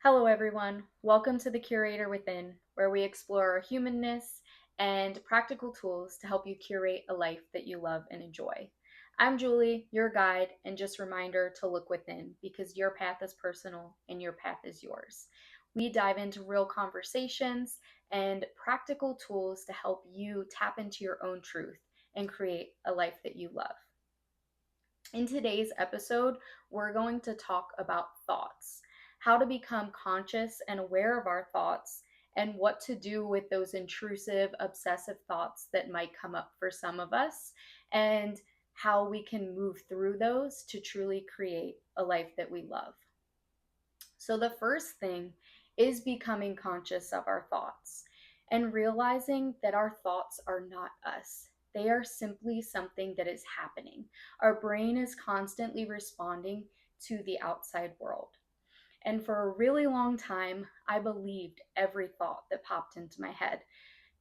Hello, everyone. Welcome to the Curator Within, where we explore our humanness and practical tools to help you curate a life that you love and enjoy. I'm Julie, your guide, and just a reminder to look within because your path is personal and your path is yours. We dive into real conversations and practical tools to help you tap into your own truth and create a life that you love. In today's episode, we're going to talk about thoughts, how to become conscious and aware of our thoughts, and what to do with those intrusive, obsessive thoughts that might come up for some of us, and how we can move through those to truly create a life that we love. So, the first thing is becoming conscious of our thoughts and realizing that our thoughts are not us. They are simply something that is happening. Our brain is constantly responding to the outside world. And for a really long time, I believed every thought that popped into my head.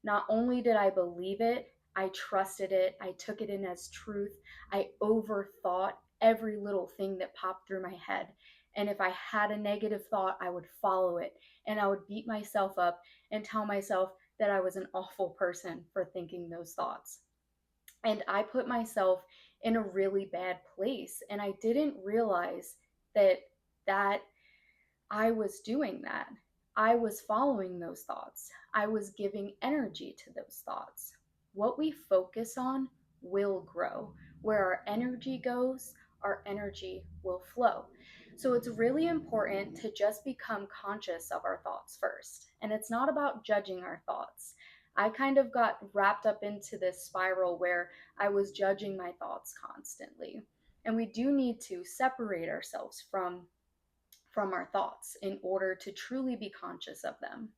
Not only did I believe it, I trusted it, I took it in as truth. I overthought every little thing that popped through my head. And if I had a negative thought, I would follow it and I would beat myself up and tell myself that I was an awful person for thinking those thoughts. And I put myself in a really bad place and I didn't realize that I was doing that. I was following those thoughts. I was giving energy to those thoughts. What we focus on will grow. Where our energy goes, our energy will flow. So it's really important to just become conscious of our thoughts first. And it's not about judging our thoughts. I kind of got wrapped up into this spiral where I was judging my thoughts constantly. And we do need to separate ourselves from our thoughts in order to truly be conscious of them.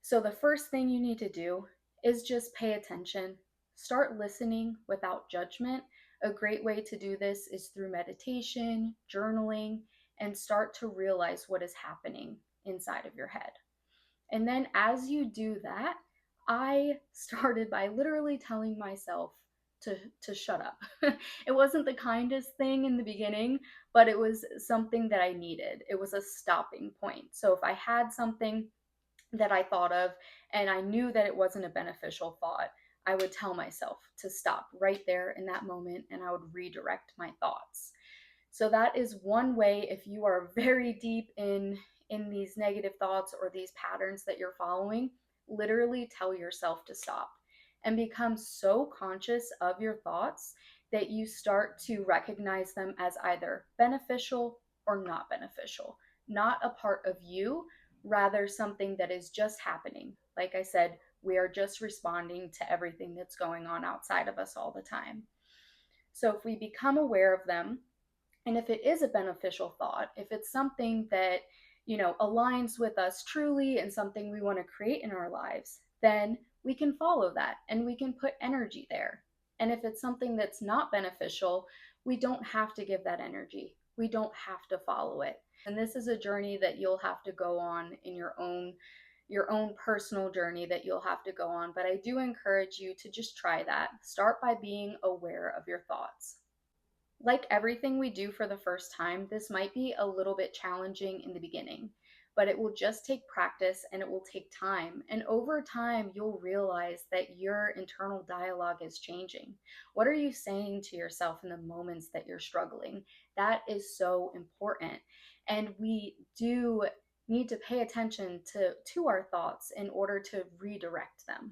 So, the first thing you need to do is just pay attention. Start listening without judgment. A great way to do this is through meditation, journaling, and start to realize what is happening inside of your head. And then as you do that, I started by literally telling myself to shut up. It wasn't the kindest thing in the beginning, but it was something that I needed. It was a stopping point. So if I had something that I thought of and I knew that it wasn't a beneficial thought, I would tell myself to stop right there in that moment and I would redirect my thoughts. So that is one way if you are very deep in these negative thoughts or these patterns that you're following, literally tell yourself to stop and become so conscious of your thoughts that you start to recognize them as either beneficial or not beneficial, not a part of you, rather something that is just happening. Like I said, we are just responding to everything that's going on outside of us all the time. So if we become aware of them, and if it is a beneficial thought, if it's something that, aligns with us truly and something we want to create in our lives, then we can follow that and we can put energy there. And if it's something that's not beneficial, we don't have to give that energy. We don't have to follow it. And this is a journey that you'll have to go on in your own personal journey that you'll have to go on, but I do encourage you to just try that. Start by being aware of your thoughts. Like everything we do for the first time, this might be a little bit challenging in the beginning, but it will just take practice and it will take time. And over time, you'll realize that your internal dialogue is changing. What are you saying to yourself in the moments that you're struggling? That is so important. And we do need to pay attention to our thoughts in order to redirect them.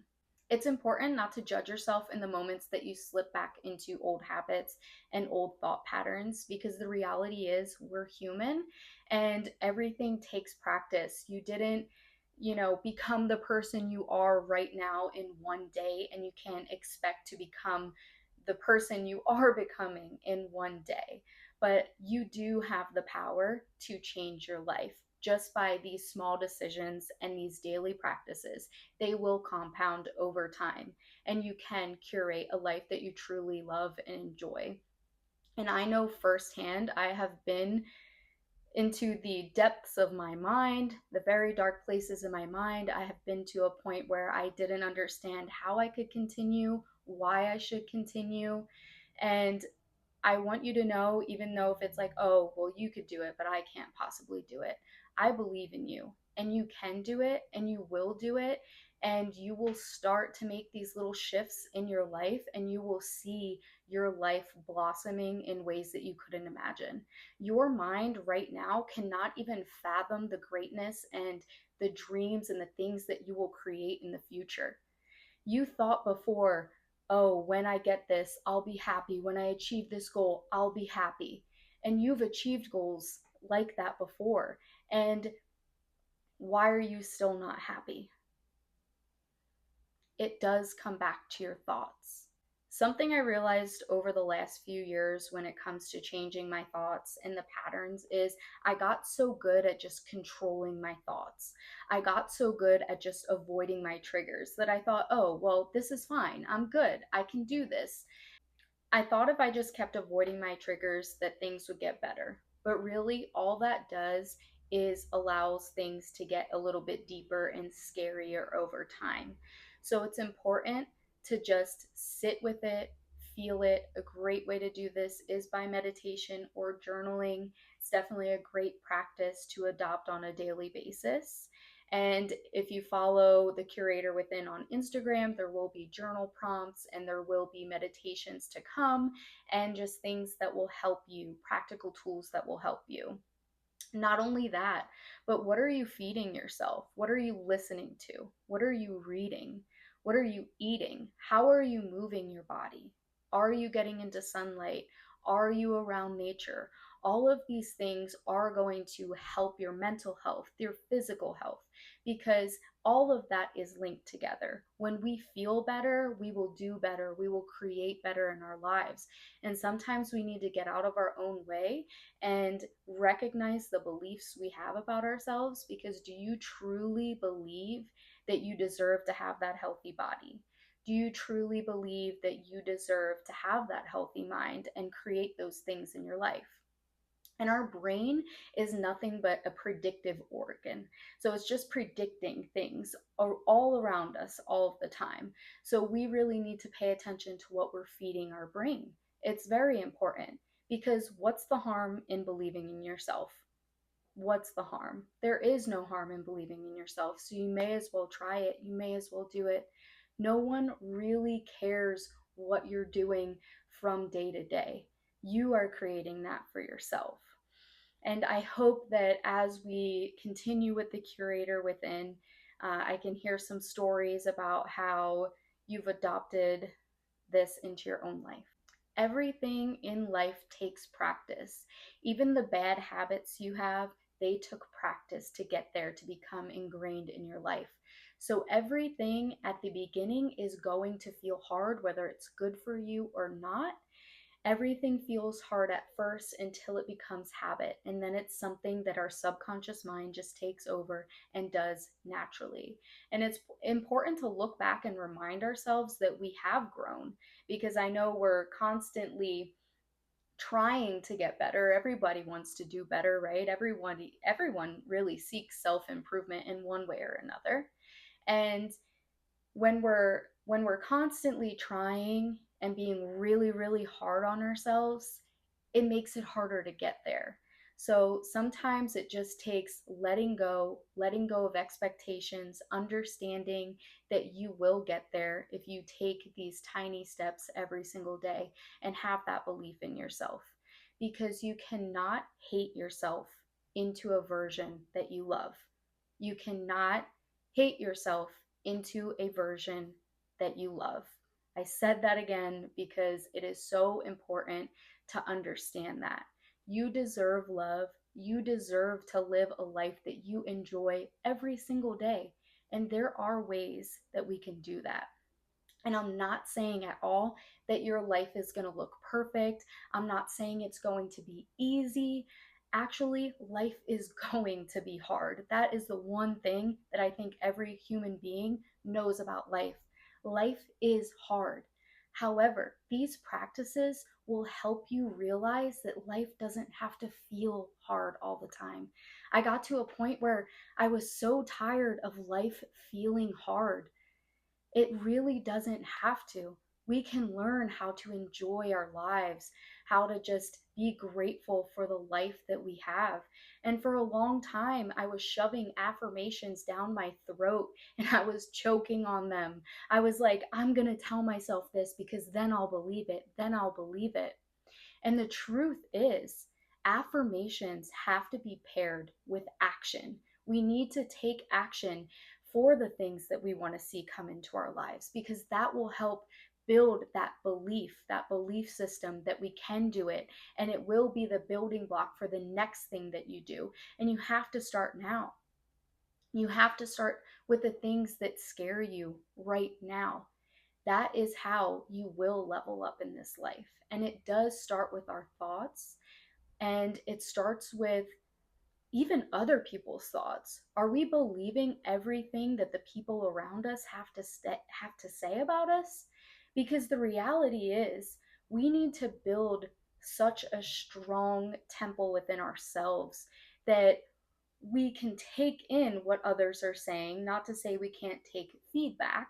It's important not to judge yourself in the moments that you slip back into old habits and old thought patterns because the reality is we're human and everything takes practice. You didn't, become the person you are right now in one day, and you can't expect to become the person you are becoming in one day. But you do have the power to change your life just by these small decisions and these daily practices. They will compound over time, and you can curate a life that you truly love and enjoy. And I know firsthand, I have been into the depths of my mind, the very dark places in my mind. I have been to a point where I didn't understand how I could continue, why I should continue. And I want you to know, even though if it's like, oh, well, you could do it, but I can't possibly do it. I believe in you, and you can do it, and you will do it. And you will start to make these little shifts in your life, and you will see your life blossoming in ways that you couldn't imagine. Your mind right now cannot even fathom the greatness and the dreams and the things that you will create in the future. You thought before, oh, when I get this, I'll be happy. When I achieve this goal, I'll be happy. And you've achieved goals like that before. And why are you still not happy? It does come back to your thoughts. Something I realized over the last few years when it comes to changing my thoughts and the patterns is I got so good at just controlling my thoughts. I got so good at just avoiding my triggers that I thought, oh, well, this is fine. I'm good. I can do this. I thought if I just kept avoiding my triggers that things would get better. But really, all that does is allows things to get a little bit deeper and scarier over time. So it's important to just sit with it, feel it. A great way to do this is by meditation or journaling. It's definitely a great practice to adopt on a daily basis. And if you follow the Curator Within on Instagram, there will be journal prompts and there will be meditations to come and just things that will help you, practical tools that will help you. Not only that, but what are you feeding yourself? What are you listening to? What are you reading? What are you eating? How are you moving your body? Are you getting into sunlight? Are you around nature? All of these things are going to help your mental health, your physical health, because all of that is linked together. When we feel better, we will do better. We will create better in our lives. And sometimes we need to get out of our own way and recognize the beliefs we have about ourselves, because do you truly believe that you deserve to have that healthy body? Do you truly believe that you deserve to have that healthy mind and create those things in your life? And our brain is nothing but a predictive organ. So it's just predicting things all around us all of the time. So we really need to pay attention to what we're feeding our brain. It's very important, because what's the harm in believing in yourself? What's the harm? There is no harm in believing in yourself. So you may as well try it. You may as well do it. No one really cares what you're doing from day to day. You are creating that for yourself. And I hope that as we continue with the Curator Within, I can hear some stories about how you've adopted this into your own life. Everything in life takes practice. Even the bad habits you have, they took practice to get there, to become ingrained in your life. So everything at the beginning is going to feel hard, whether it's good for you or not. Everything feels hard at first until it becomes habit, and then it's something that our subconscious mind just takes over and does naturally. And it's important to look back and remind ourselves that we have grown, because I know we're constantly trying to get better. Everybody wants to do better, right? Everyone really seeks self-improvement in one way or another. And when we're constantly trying and being really really hard on ourselves, it makes it harder to get there. So sometimes it just takes letting go of expectations, understanding that you will get there if you take these tiny steps every single day and have that belief in yourself, because you cannot hate yourself into a version that you love. You cannot hate yourself into a version that you love. I said that again because it is so important to understand that. You deserve love. You deserve to live a life that you enjoy every single day. And there are ways that we can do that. And I'm not saying at all that your life is going to look perfect. I'm not saying it's going to be easy. Actually, life is going to be hard. That is the one thing that I think every human being knows about life. Life is hard. However, these practices will help you realize that life doesn't have to feel hard all the time. I got to a point where I was so tired of life feeling hard. It really doesn't have to. We can learn how to enjoy our lives, how to just be grateful for the life that we have. And for a long time, I was shoving affirmations down my throat and I was choking on them. I was like, I'm going to tell myself this because then I'll believe it. Then I'll believe it. And the truth is, affirmations have to be paired with action. We need to take action for the things that we want to see come into our lives because that will help build that belief system that we can do it. And it will be the building block for the next thing that you do. And you have to start now. You have to start with the things that scare you right now. That is how you will level up in this life. And it does start with our thoughts, and it starts with even other people's thoughts. Are we believing everything that the people around us have to say about us? Because the reality is, we need to build such a strong temple within ourselves that we can take in what others are saying, not to say we can't take feedback,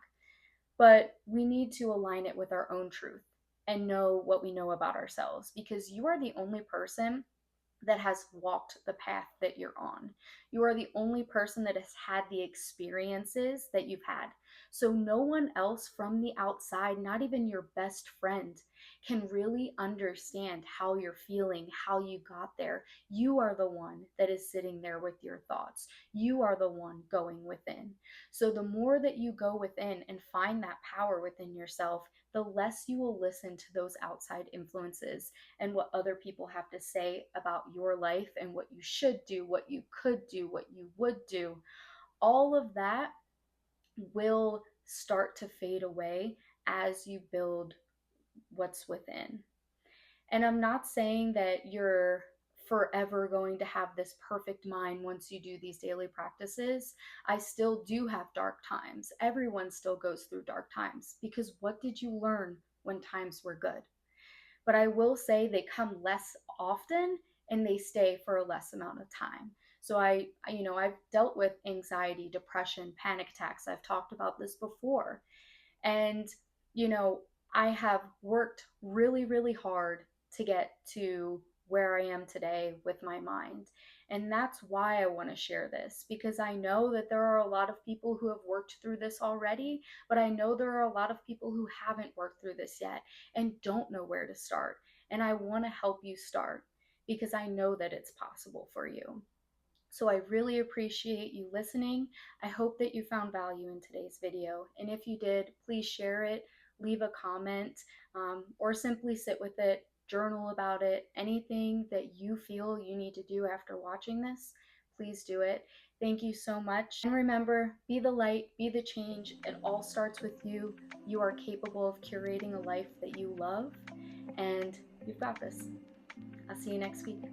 but we need to align it with our own truth and know what we know about ourselves because you are the only person that has walked the path that you're on. You are the only person that has had the experiences that you've had. So, no one else from the outside, not even your best friend, can really understand how you're feeling, how you got there. You are the one that is sitting there with your thoughts. You are the one going within. So, the more that you go within and find that power within yourself, the less you will listen to those outside influences and what other people have to say about your life and what you should do, what you could do, what you would do. All of that will start to fade away as you build what's within. And I'm not saying that you're forever going to have this perfect mind once you do these daily practices. I still do have dark times. Everyone still goes through dark times because what did you learn when times were good? But I will say they come less often and they stay for a less amount of time. So I've dealt with anxiety, depression, panic attacks. I've talked about this before. And, you know, I have worked really, really hard to get to where I am today with my mind. And that's why I want to share this because I know that there are a lot of people who have worked through this already, but I know there are a lot of people who haven't worked through this yet and don't know where to start. And I want to help you start because I know that it's possible for you. So I really appreciate you listening. I hope that you found value in today's video. And if you did, please share it, leave a comment, or simply sit with it, journal about it. Anything that you feel you need to do after watching this, please do it. Thank you so much. And remember, be the light, be the change. It all starts with you. You are capable of curating a life that you love, and you've got this. I'll see you next week.